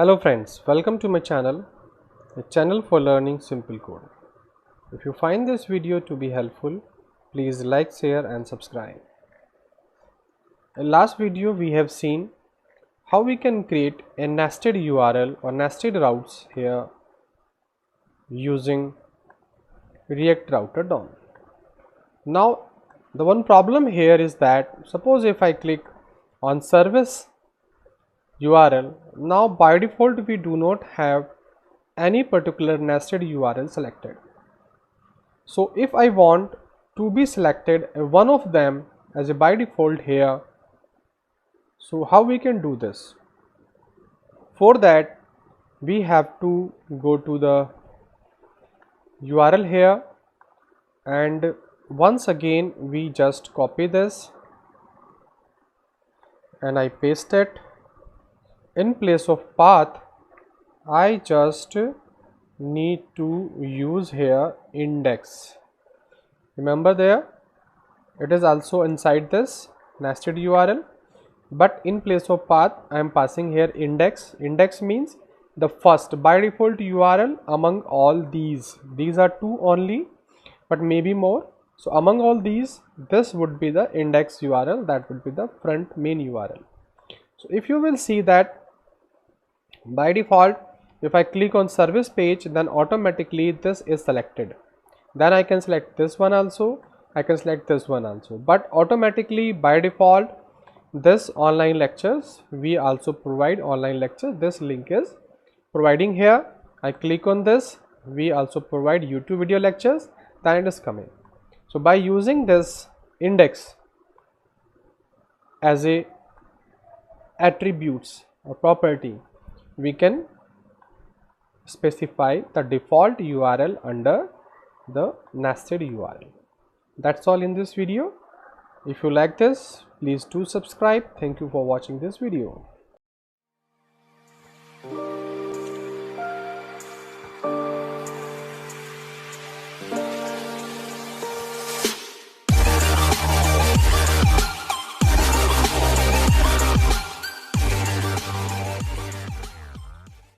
Hello friends, welcome to my channel, a channel for learning simple code. If you find this video to be helpful, please like, share and subscribe. In last video we have seen how we can create a nested URL or nested routes here using React Router DOM. Now the one problem here is that suppose if I click on service URL, now by default we do not have any particular nested URL selected. So if I want to be selected one of them as a by default here, so how we can do this? For that we have to go to the URL here and once again we just copy this and I paste it. In place of path I just need to use here index. Remember there it is also inside this nested URL, but in place of path I am passing here index. Index means the first by default URL among all these are two only, but maybe more. So among all these, this would be the index URL, that would be the front main URL. So if you will see that by default if I click on service page, then automatically this is selected. Then I can select this one also, I can select this one also, but automatically by default this online lectures, we also provide online lectures. This link is providing here. I click on this, we also provide YouTube video lectures, then it is coming. So by using this index as a attributes or property, we can specify the default URL under the nested URL. That's all in this video. If you like this, please do subscribe. Thank you for watching this video.